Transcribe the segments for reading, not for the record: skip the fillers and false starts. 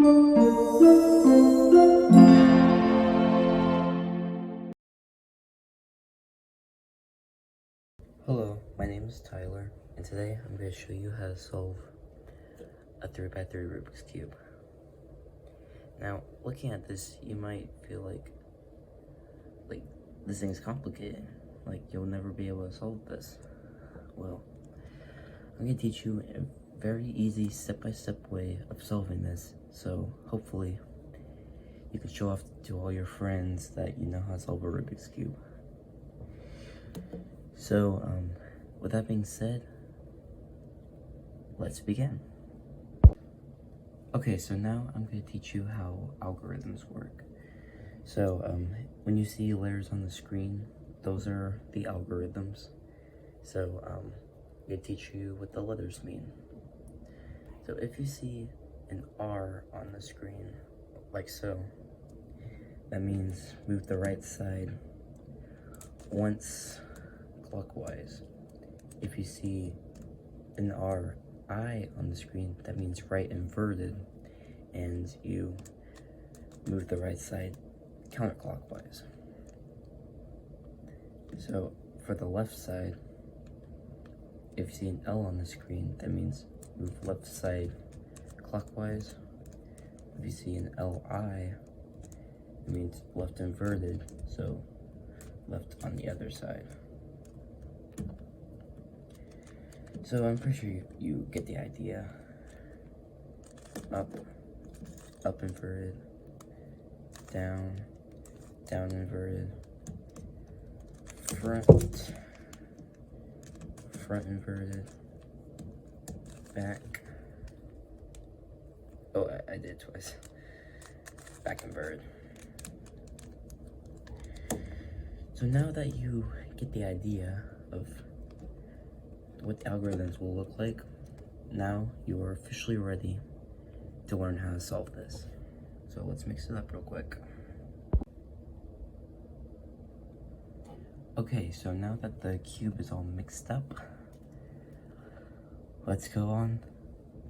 Hello, my name is Tyler, and today I'm going to show you how to solve a 3x3 Rubik's Cube. Now, looking at this, you might feel like this thing's complicated, like you'll never be able to solve this. Well, I'm going to teach you a very easy step-by-step way of solving this, so hopefully you can show off to all your friends that you know how to solve a Rubik's Cube. So, with that being said, let's begin. Okay, so now I'm going to teach you how algorithms work. So, when you see letters on the screen, those are the algorithms. So, I'm going to teach you what the letters mean. So, if you see an R on the screen, like so, that means move the right side once clockwise. If you see an RI on the screen, that means right inverted, and you move the right side counterclockwise. So for the left side, if you see an L on the screen, that means move left side clockwise. If you see an LI, it means left inverted, so left on the other side. So I'm pretty sure you get the idea. Up inverted, down inverted, front inverted, back. Oh, I did it twice. Back inverted. So now that you get the idea of what the algorithms will look like, now you are officially ready to learn how to solve this. So let's mix it up real quick. Okay, so now that the cube is all mixed up, let's go on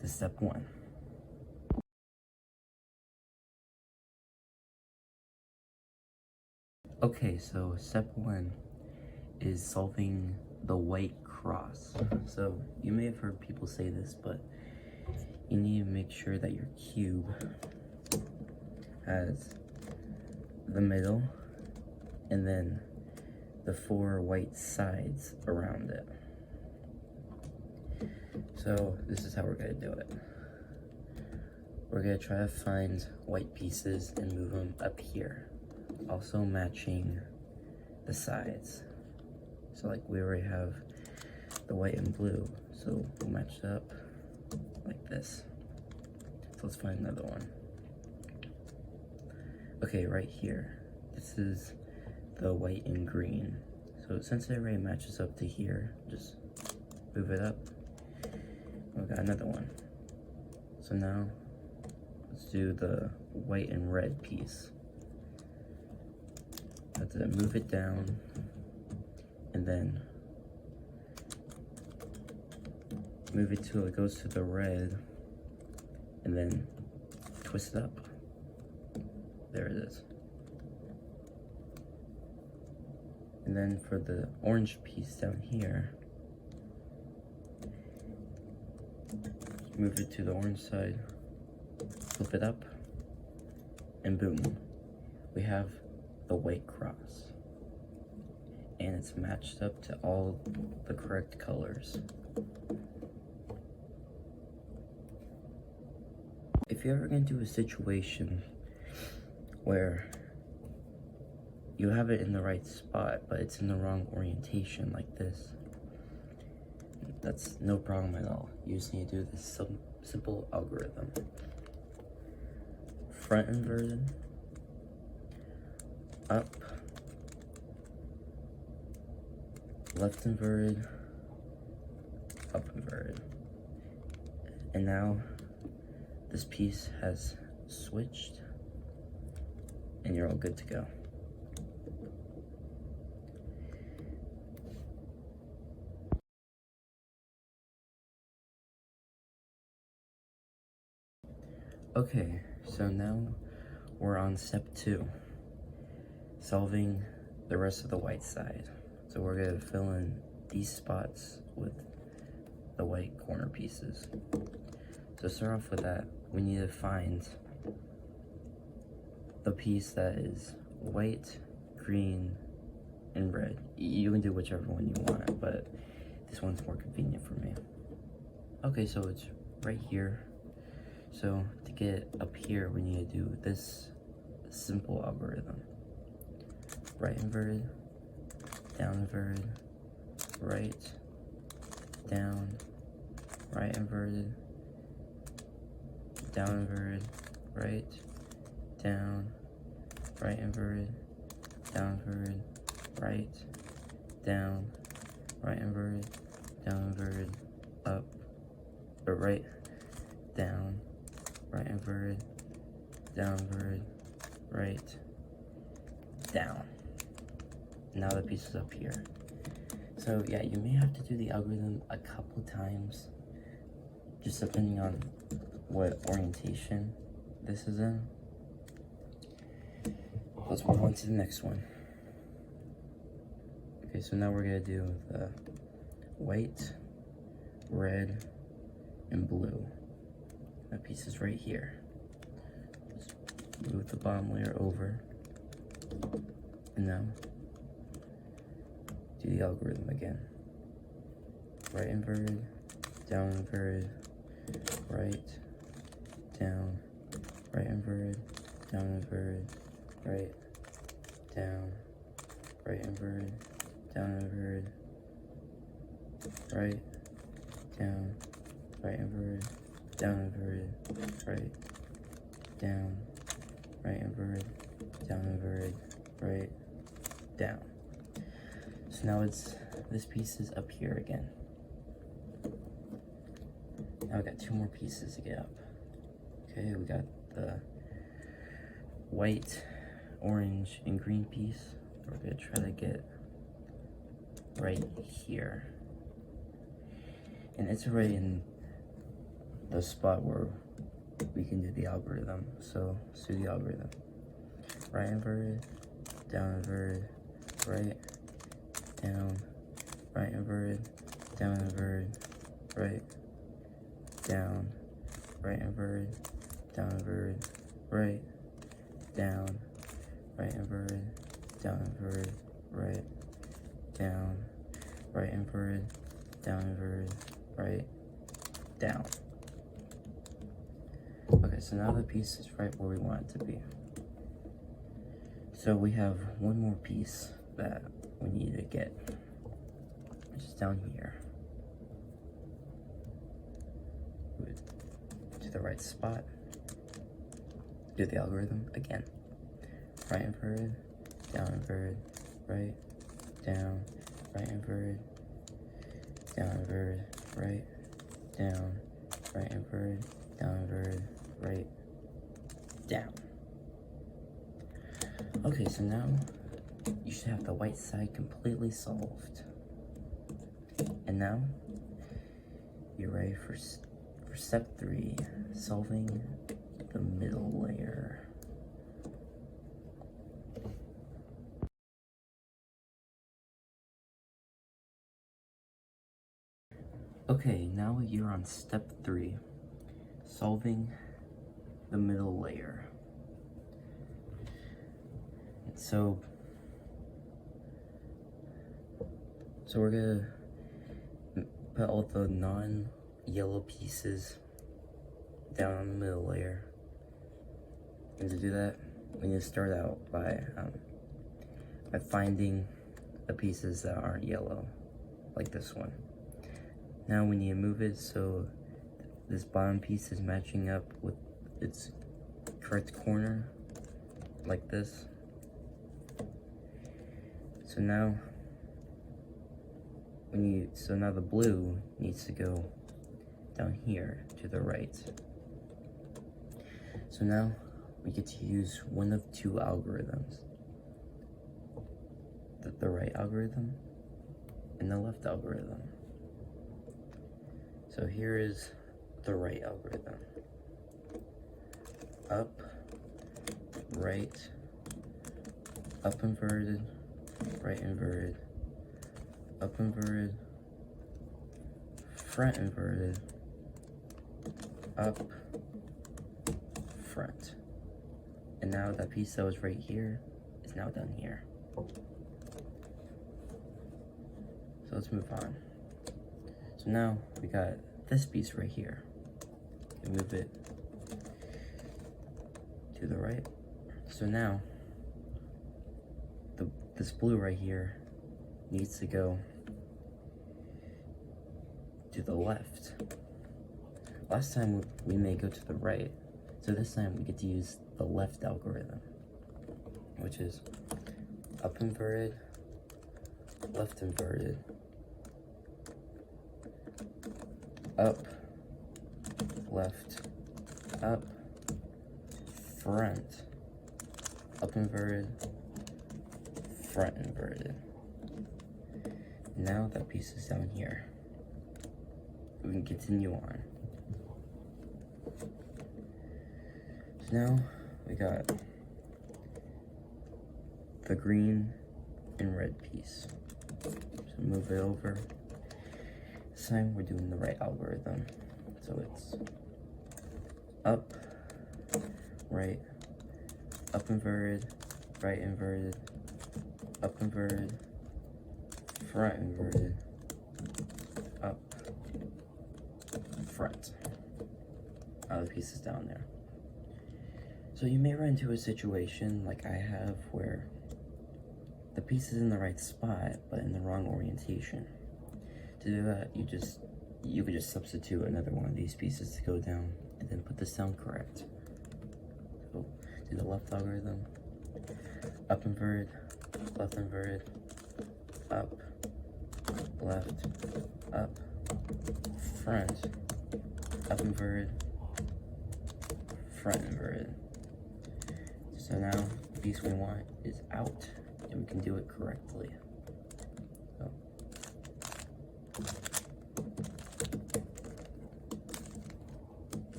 to step 1. Okay, so step 1 is solving the white cross. So you may have heard people say this, but you need to make sure that your cube has the middle and then the 4 white sides around it. So this is how we're going to do it. We're going to try to find white pieces and move them up here, also matching the sides. So like we already have the white and blue, so we'll match it up like this. So let's find another one. Okay, right here, this is the white and green. So since it already matches up to here, just move it up. We got another one. So now let's do the white and red piece. Have to move it down and then move it till it goes to the red and then twist it up. There it is. And then for the orange piece down here, move it to the orange side, flip it up, and boom, we have the white cross. And it's matched up to all the correct colors. If you're ever going to do a situation where you have it in the right spot, but it's in the wrong orientation like this, that's no problem at all. You just need to do this simple algorithm. Front inverted, up, left inverted, up inverted. And now this piece has switched and you're all good to go. Okay, So now we're on step 2, solving the rest of the white side. So we're gonna fill in these spots with the white corner pieces. So start off with that, we need to find the piece that is white, green, and red. You can do whichever one you want, but this one's more convenient for me. Okay, so it's right here. So to get up here, we need to do this simple algorithm. Right inverted, down inverted, right, down, right inverted, down inverted, right, down, right inverted, down inverted, right, down, right inverted, down inverted, up, or right, down, right inverted, down inverted, right, down. Now the piece is up here. So yeah, you may have to do the algorithm a couple times, just depending on what orientation this is in. Let's move on to the next one. Okay, so now we're gonna do the white, red, and blue. That piece is right here. Just move the bottom layer over, and now do the algorithm again. Right inverted, down inverted, right, down, right inverted, down inverted, right, down, right inverted, down inverted, right, down, right inverted, down inverted, right, down, right inverted, down inverted, right, down. So now this piece is up here again. Now we got 2 more pieces to get up. Okay, we got the white, orange, and green piece. We're gonna try to get right here. And it's right in the spot where we can do the algorithm. So let's do the algorithm. Right inverted, down inverted, right, down, right inverted, down inverted, right, down, right inverted, down inverted, right, down, right inverted, down inverted, right, down, right inverted, down inverted, right, down. Okay, so now the piece is right where we want it to be. So we have one more piece that we need to get, which is down here. To the right spot. Do the algorithm again. Right inverted, down inverted, right, down, right inverted, down inverted, right, down, right inverted, down inverted, right, down. Okay, so now you should have the white side completely solved. And now you're ready for step 3, solving the middle layer. Okay, now you're on step 3, solving the middle layer. So we're gonna put all the non-yellow pieces down on the middle layer. And to do that, we need to start out by finding the pieces that aren't yellow, like this one. Now we need to move it so this bottom piece is matching up with its correct corner, like this. So now now the blue needs to go down here to the right. So now we get to use one of 2 algorithms. The right algorithm and the left algorithm. So here is the right algorithm. Up, right, up inverted, right inverted, up inverted, front inverted, up, front. And now that piece that was right here is now done here. So let's move on. So now we got this piece right here. We move it to the right. So now this blue right here needs to go to the left. Last time we may go to the right, so this time we get to use the left algorithm, which is up inverted, left inverted, up, left, up, front, up inverted, front inverted. Now that piece is down here. We can continue on. So now we got the green and red piece. So move it over. This time we're doing the right algorithm. So it's up, right, up inverted, right inverted, up inverted, front inverted, up, front. Other pieces down there. So you may run into a situation like I have where the piece is in the right spot but in the wrong orientation. To do that, you could just substitute another one of these pieces to go down and then put this down correct. So do the left algorithm, up inverted, left inverted, up, left, up, front, up inverted, front inverted. So now the piece we want is out and we can do it correctly. So.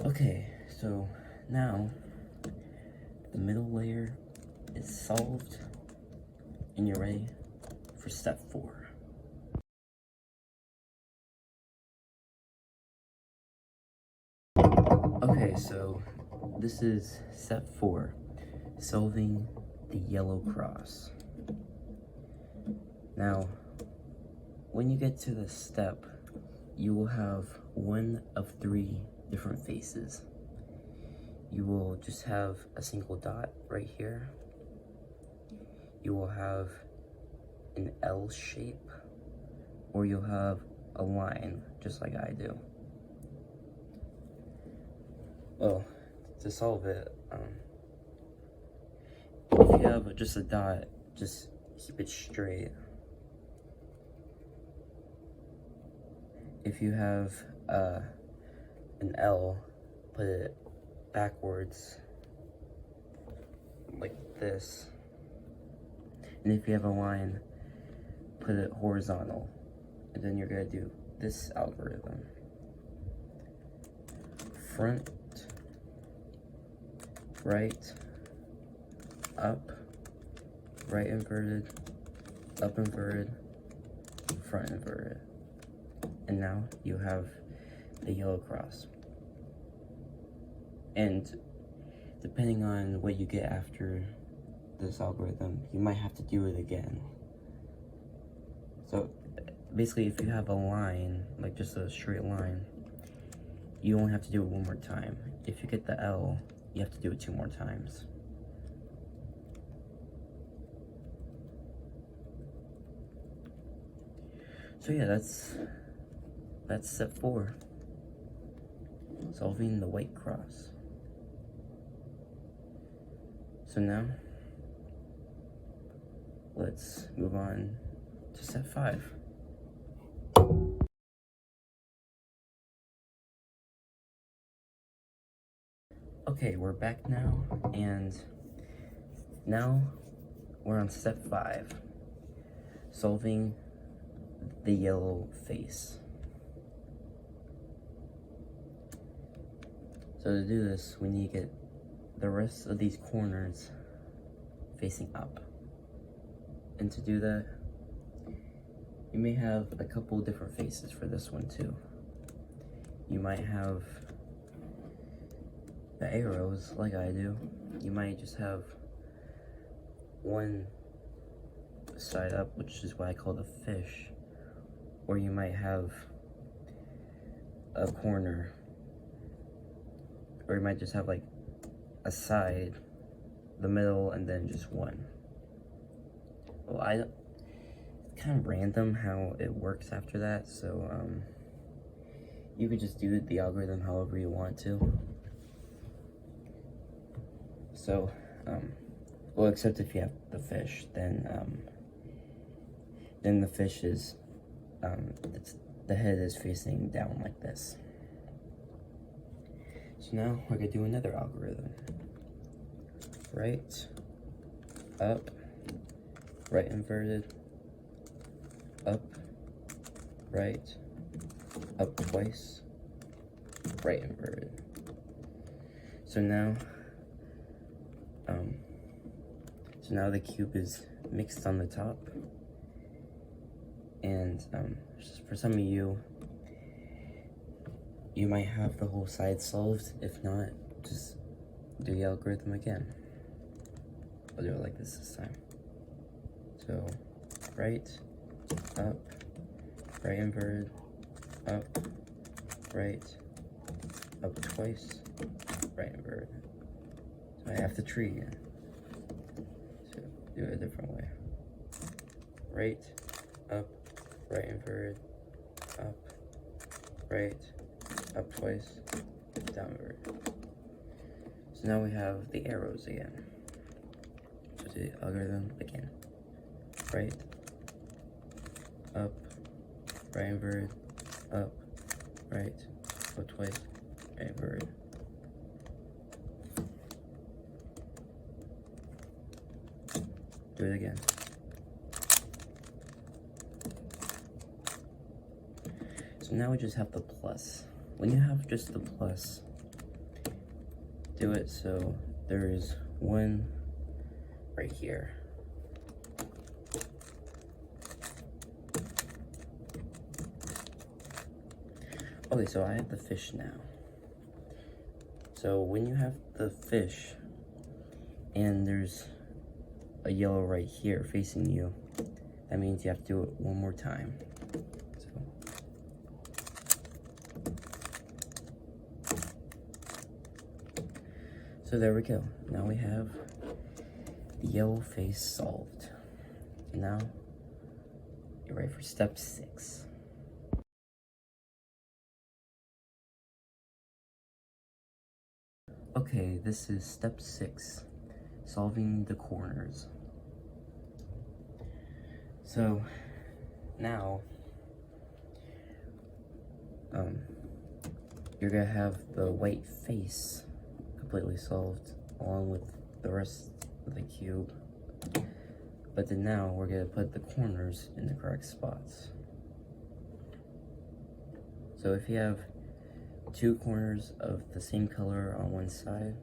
Okay, so now the middle layer is solved and you're ready for step 4. Okay, so this is step 4, solving the yellow cross. Now, when you get to this step, you will have one of 3 different faces. You will just have a single dot right here. You will have an L shape, or you'll have a line, just like I do. Well, to solve it, if you have just a dot, just keep it straight. If you have an L, put it backwards, like this. And if you have a line, put it horizontal. And then you're gonna do this algorithm. Front, right, up, right inverted, up inverted, front inverted. And now you have the yellow cross. And depending on what you get after this algorithm, you might have to do it again. So basically, if you have a line, like just a straight line, you only have to do it one more time. If you get the L, you have to do it 2 more times. So yeah, that's step 4. Solving the white cross. So now, let's move on to step 5. Okay, we're back now, and now we're on step 5, solving the yellow face. So to do this, we need to get the rest of these corners facing up. And to do that, you may have a couple different faces for this one too. You might have the arrows like I do. You might just have one side up, which is what I call the fish. Or you might have a corner. Or you might just have like a side, the middle, and then just one. Well, it's kind of random how it works after that, so you could just do the algorithm however you want to. So, well, except if you have the fish, then the fish is, the head is facing down like this. So now we're gonna do another algorithm. Right, up, right inverted, up, right, up twice, right inverted. So now the cube is mixed on the top, and for some of you might have the whole side solved. If not, just do the algorithm again. I'll do it like this time. So right, up, right inverted, up, right, up twice, right inverted. So I have the tree again. So do it a different way. Right, up, right inverted, up, right, up twice, down inverted. So now we have the arrows again. So do the algorithm again. Right, up, right inverted, up, right, up twice, right inverted. Do it again. So now we just have the plus. When you have just the plus, do it so there is one right here. Okay, so I have the fish now. So when you have the fish and there's a yellow right here facing you, that means you have to do it one more time. So there we go. Now we have the yellow face solved. And now you're ready for step 6. Okay, this is step 6, solving the corners. So now you're gonna have the white face completely solved along with the rest of the cube. But then now we're gonna put the corners in the correct spots. So if you have 2 corners of the same color on one side,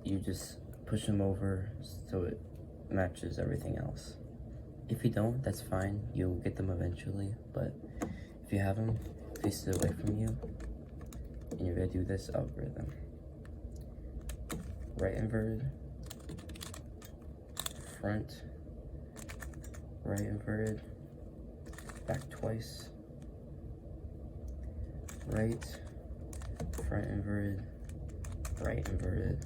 you just push them over so it matches everything else. If you don't, that's fine, you'll get them eventually, but if you have them faced away from you, and you're gonna do this algorithm. Right inverted, front, right inverted, back twice, right, front inverted, right inverted,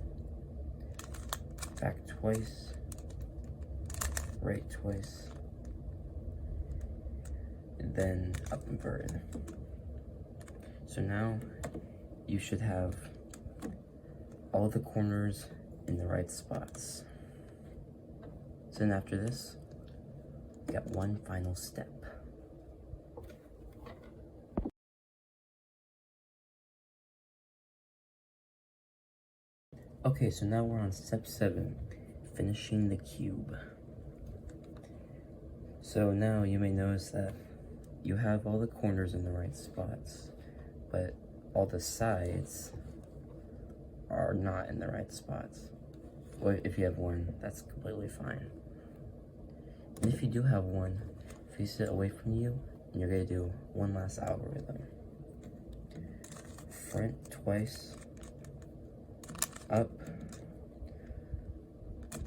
back twice, right twice, and then up inverted. So now you should have all the corners in the right spots. So then after this, we got one final step. Okay, so now we're on step 7, finishing the cube. So now you may notice that you have all the corners in the right spots, but all the sides are not in the right spots. Or if you have one, that's completely fine. And if you do have one, face it away from you, and you're gonna do one last algorithm. Front twice, up,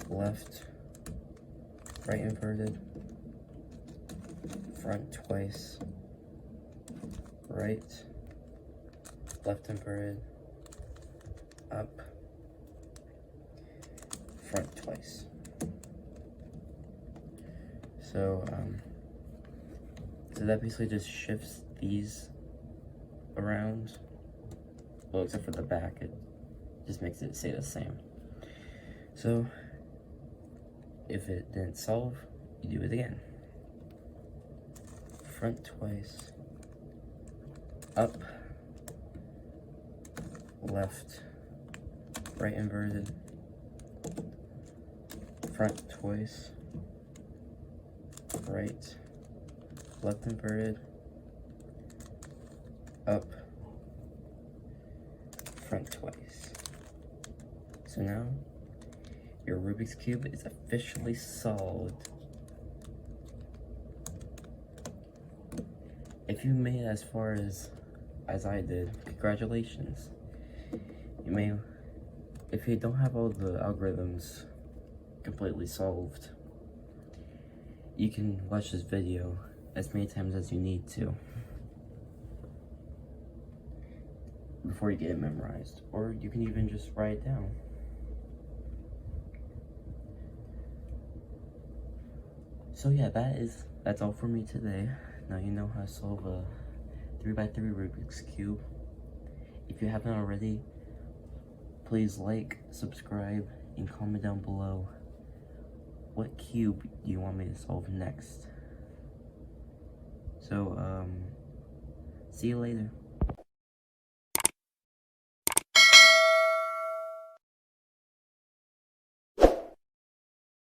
left, right inverted, front twice, right, left inverted, up, front twice. So that basically just shifts these around. Well, except for the back, it just makes it stay the same. So if it didn't solve, you do it again. Front twice, up, left, right inverted, front twice, right, left inverted, up, front twice. So now your Rubik's Cube is officially solved. If you made it as far as I did, congratulations. You may, if you don't have all the algorithms completely solved, you can watch this video as many times as you need to before you get it memorized, or you can even just write it down. So yeah, that's all for me today. Now you know how to solve a 3x3 Rubik's Cube. If you haven't already, please like, subscribe, and comment down below what cube do you want me to solve next. So, see you later.